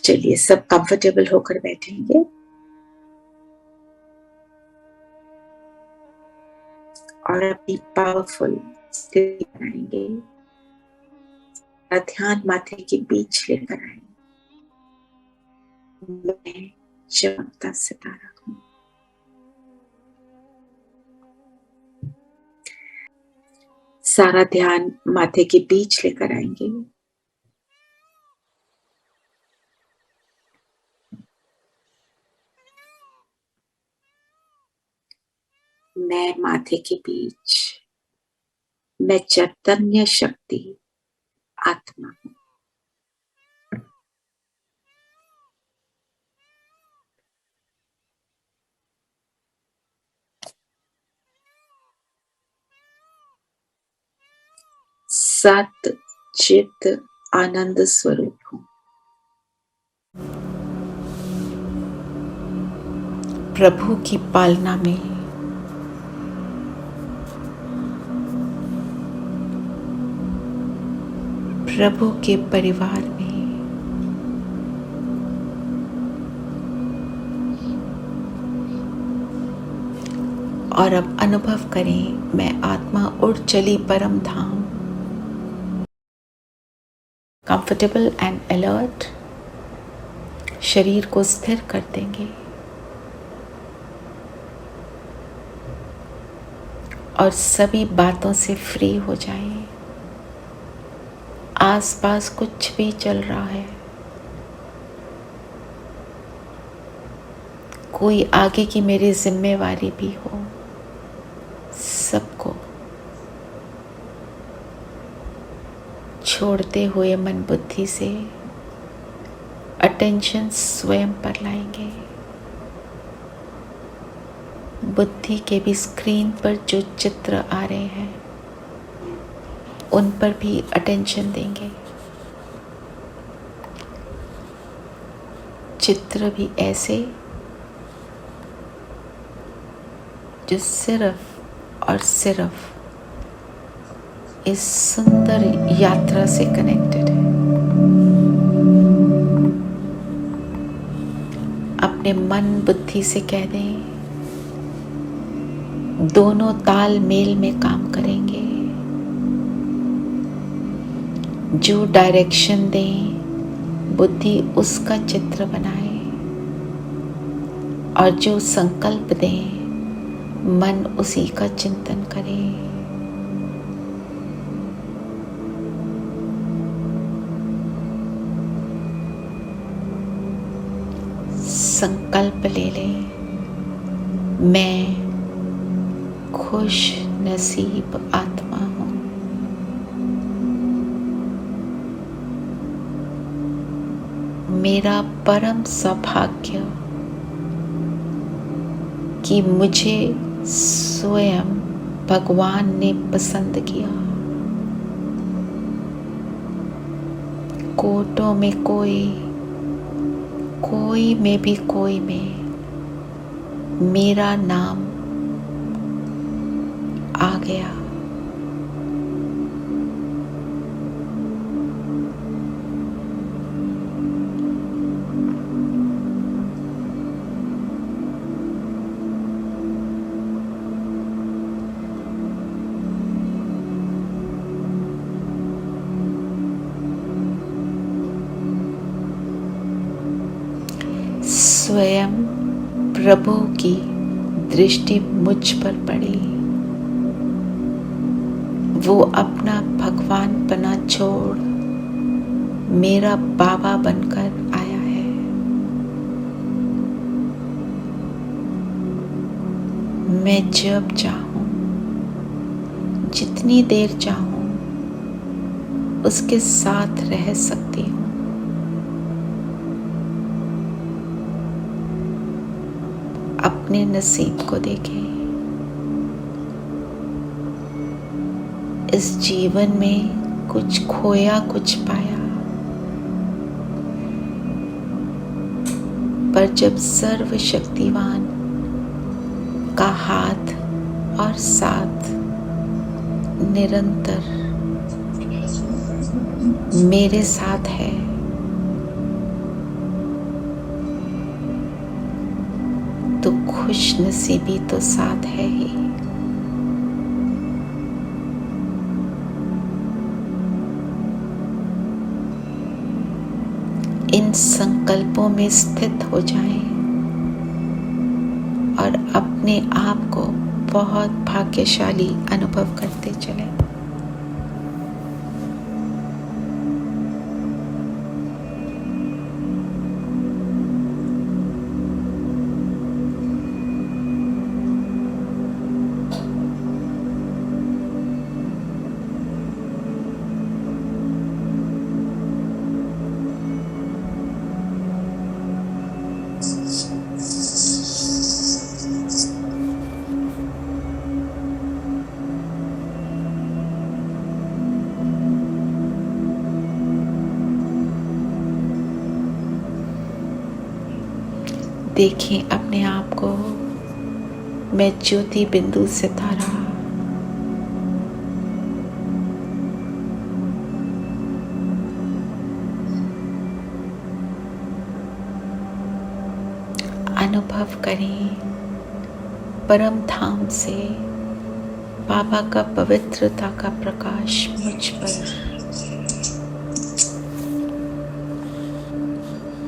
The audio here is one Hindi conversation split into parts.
चलिए सब कंफर्टेबल होकर बैठेंगे और अपनी पावरफुल स्थिति बनाएंगे। ध्यान माथे के बीच लेकर आएंगे। मैं चमकता सितारा हूं। सारा ध्यान माथे के बीच लेकर आएंगे। मैं माथे के बीच, मैं चैतन्य शक्ति आत्मा हूं। सत चित आनंद स्वरूप हूं। प्रभु की पालना में प्रभु के परिवार में और अब अनुभव करें, मैं आत्मा उड़ चली परम धाम। कंफर्टेबल एंड अलर्ट शरीर को स्थिर कर देंगे और सभी बातों से फ्री हो जाएं। आसपास कुछ भी चल रहा है, कोई आगे की मेरी जिम्मेवारी भी हो, सबको छोड़ते हुए मन बुद्धि से अटेंशन स्वयं पर लाएंगे। बुद्धि के भी स्क्रीन पर जो चित्र आ रहे हैं उन पर भी अटेंशन देंगे। चित्र भी ऐसे जो सिर्फ और सिर्फ इस सुंदर यात्रा से कनेक्टेड है। अपने मन बुद्धि से कह दें, दोनों तालमेल में काम करेंगे। जो डायरेक्शन दें, बुद्धि उसका चित्र बनाए और जो संकल्प दें, मन उसी का चिंतन करे। संकल्प ले लें, मैं खुश नसीब आत्मा हूं। मेरा परम सौभाग्य कि मुझे स्वयं भगवान ने पसंद किया। कोटों में कोई में भी कोई में मेरा नाम आ गया। स्वयं प्रभु की दृष्टि मुझ पर पड़ी। वो अपना भगवानपना छोड़ मेरा बाबा बनकर आया है। मैं जब चाहूं, जितनी देर चाहूं, उसके साथ रह सकती हूं। अपने नसीब को देखें। इस जीवन में कुछ खोया कुछ पाया, पर जब सर्वशक्तिवान का हाथ और साथ निरंतर मेरे साथ है, खुश नसीबी तो साथ है ही। इन संकल्पों में स्थित हो जाएं और अपने आप को बहुत भाग्यशाली अनुभव करते चलें। देखें अपने आप को, मैं ज्योति बिंदु सितारा, अनुभव करें परम धाम से बाबा का पवित्रता का प्रकाश मुझ पर,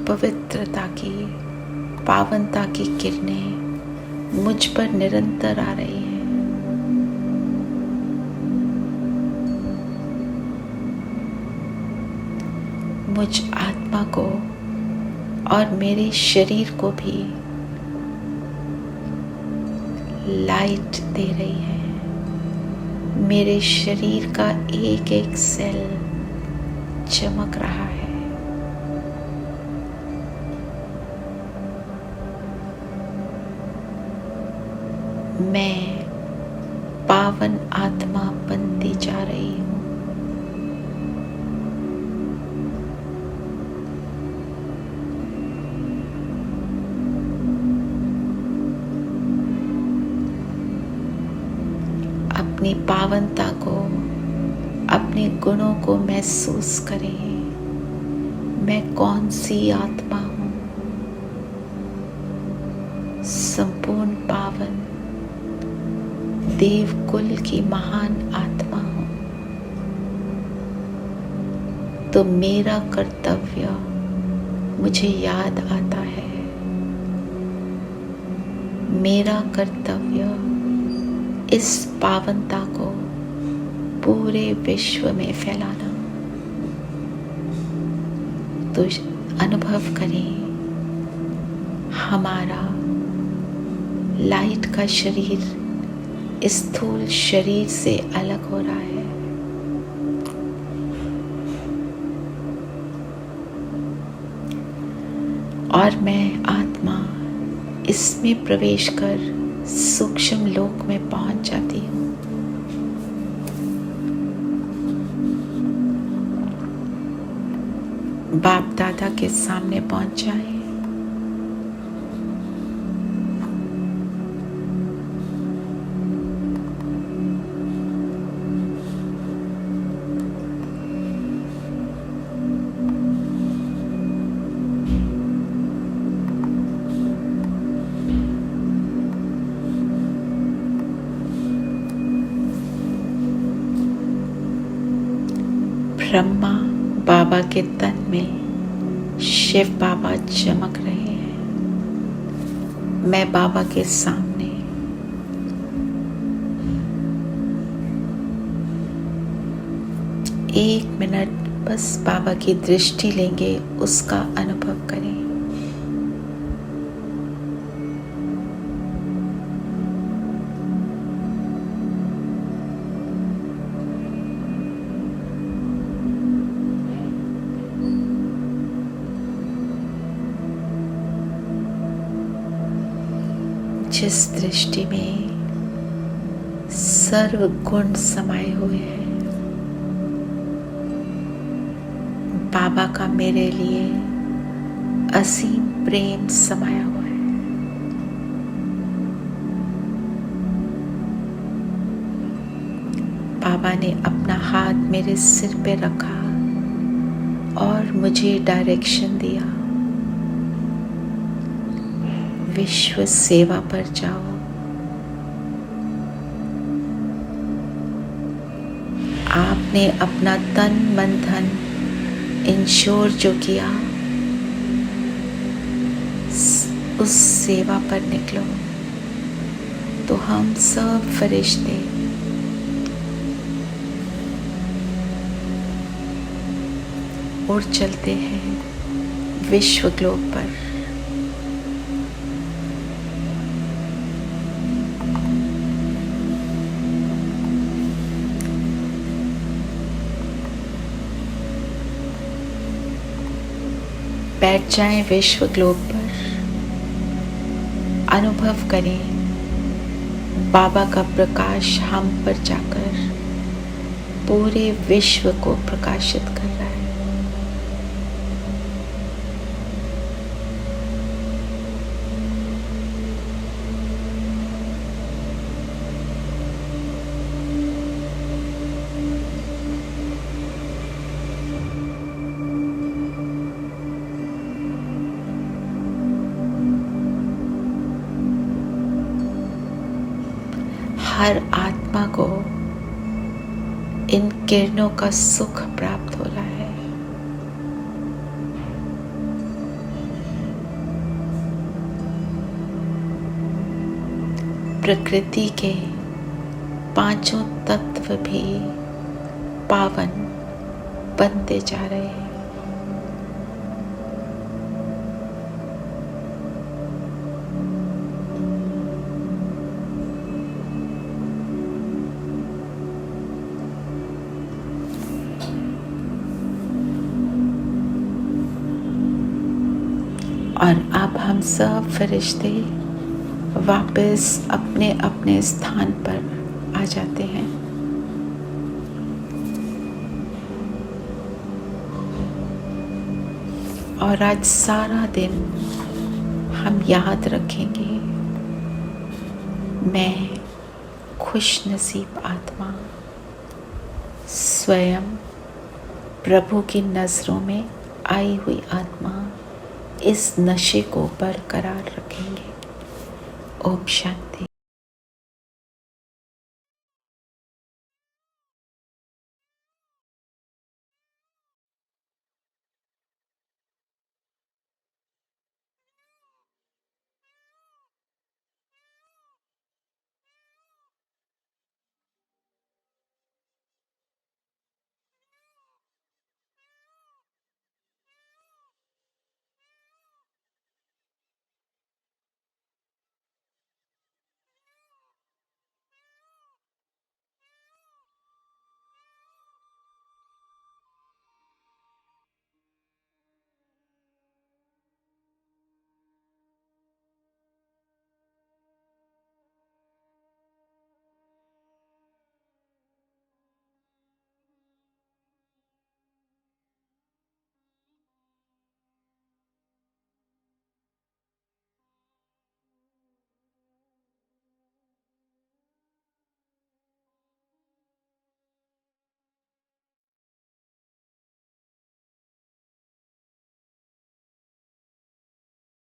पवित्रता की पावनता की किरणें मुझ पर निरंतर आ रही हैं। मुझ आत्मा को और मेरे शरीर को भी लाइट दे रही है। मेरे शरीर का एक एक सेल चमक रहा है। मैं पावन आत्मा बनती जा रही हूँ। अपनी पावनता को, अपने गुणों को महसूस करें। मैं कौन सी आत्मा हूँ? संपूर्ण पावन देवकुल की महान आत्मा हूँ। तो मेरा कर्तव्य मुझे याद आता है। मेरा कर्तव्य इस पावनता को पूरे विश्व में फैलाना। तो अनुभव करें, हमारा लाइट का शरीर स्थूल शरीर से अलग हो रहा है। और मैं आत्मा इसमें प्रवेश कर सूक्ष्म लोक में पहुंच जाती हूँ। बाप दादा के सामने पहुंच जाए। ब्रह्मा बाबा के तन में शिव बाबा चमक रहे हैं। मैं बाबा के सामने एक मिनट बस बाबा की दृष्टि लेंगे, उसका अनुभव करें। जिस दृष्टि में सर्व गुण समाये हुए हैं, बाबा का मेरे लिए असीम प्रेम समाया हुआ है। बाबा ने अपना हाथ मेरे सिर पे रखा और मुझे डायरेक्शन दिया। विश्व सेवा पर जाओ। आपने अपना तन मन धन इंश्योर जो किया, उस सेवा पर निकलो। तो हम सब फरिश्ते उड़ चलते हैं विश्व ग्लोब पर। बैठ जाएं विश्व ग्लोब पर, अनुभव करें बाबा का प्रकाश हम पर जाकर पूरे विश्व को प्रकाशित कर रहा है। हर आत्मा को इन किरणों का सुख प्राप्त हो रहा है। प्रकृति के पांचों तत्व भी पावन बनते जा रहे हैं। और अब हम सब फरिश्ते वापस अपने अपने स्थान पर आ जाते हैं। और आज सारा दिन हम याद रखेंगे, मैं खुश नसीब आत्मा स्वयं प्रभु की नज़रों में आई हुई आत्मा इस नशे को बरकरार रखेंगे। ओम शांति।